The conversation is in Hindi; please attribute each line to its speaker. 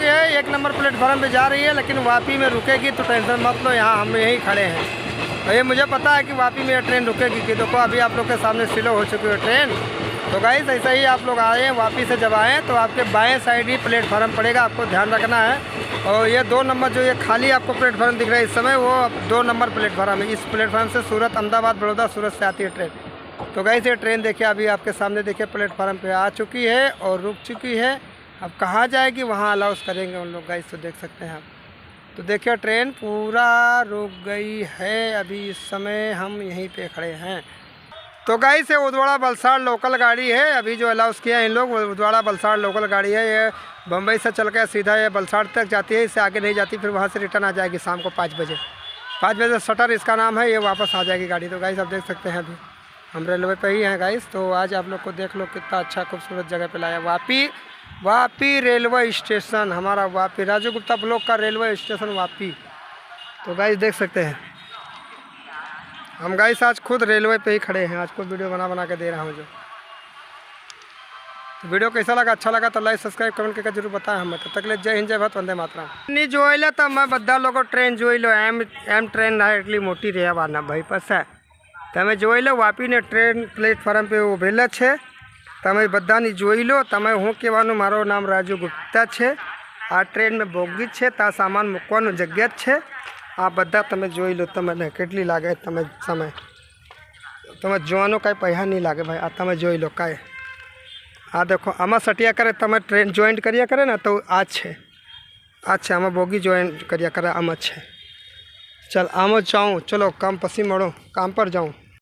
Speaker 1: है 1 नंबर प्लेटफार्म पे जा रही है, लेकिन वापी में रुकेगी तो टेंशन मत लो, यहाँ हम यहीं खड़े हैं। तो ये मुझे पता है कि वापी में ट्रेन रुकेगी कि देखो अभी आप लोग के सामने स्लो हो चुकी है ट्रेन। तो गाइस ऐसा ही आप लोग आए वापी से जब आएँ तो आपके बाएँ साइड ही प्लेटफार्म पड़ेगा, आपको ध्यान रखना है। और ये 2 नंबर जो ये खाली आपको प्लेटफार्म दिख रहा है इस समय, वो 2 नंबर प्लेटफार्म है। इस प्लेटफार्म से सूरत, अहमदाबाद, बड़ौदा, सूरत से आती है ट्रेन। तो गाइस ये ट्रेन देखिए अभी आपके सामने देखिए प्लेटफार्म पे आ चुकी है और रुक चुकी है। अब कहाँ जाएगी वहाँ अलाउंस करेंगे उन लोग गाइस, तो देख सकते हैं आप। तो देखिए ट्रेन पूरा रुक गई है, अभी इस समय हम यहीं पे खड़े हैं। तो गाइस ये उदवाड़ा वलसाड़ लोकल गाड़ी है, अभी जो अलाउंस किया है इन लोग, उदवाड़ा वलसाड़ लोकल गाड़ी है। ये बम्बई से चल कर सीधा ये वलसाड़ तक जाती है, इससे आगे नहीं जाती, फिर वहाँ से रिटर्न आ जाएगी शाम को 5 बजे। 5 बजे शटर इसका नाम है, ये वापस आ जाएगी गाड़ी। तो गाइस आप देख सकते हैं अभी हम रेलवे पे ही हैं गाइस। तो आज आप लोग को देख लो कितना अच्छा खूबसूरत जगह पे लाया, वापी रेलवे स्टेशन, हमारा वापी राजू गुप्ता ब्लॉक का रेलवे स्टेशन वापी। तो गाइस देख सकते हैं हम गाइस आज खुद रेलवे पे ही खड़े हैं, आज खुद वीडियो बना के दे रहा हूँ जो। तो वीडियो कैसा लगा, अच्छा लगा तो लाइक सब्सक्राइब कमेंट करके जरूर बताएं हमें। तब तक ले जय हिंद, जय भारत, वंदे मातरम। नहीं जोइले तो मैं बदा लोग ट्रेन जोइलो एम ट्रेन है એટલી મોટી રહેવાના ભાઈ પાસે તમે જોઈ લો વાપીને ટ્રેન પ્લેટફોર્મ पे ઉભેલા છે, તમે બધાની જોઈ લો। તમે હું કહેવાનું, મારું નામ રાજુ ગુપ્તા છે। આ ટ્રેનમાં બોગી છે, ત્યાં સામાન મૂકવાનું જગ્યા જ છે। આ બધા તમે જોઈ લો, તમને કેટલી લાગે, તમે સમય તમે જોવાનો કાંઈ પૈસા નહીં લાગે ભાઈ। આ તમે જોઈ લો કાંઈ, આ देखो આમાં સટિયા કરે, તમે ટ્રેન જોઈન્ટ કર્યા કરે ને તો આ છે આમાં બોગી જોઈન્ટ કર્યા કરે, આમ જ છે। चल आम जाऊँ, चलो काम पसी मड़ो, काम पर जाऊँ।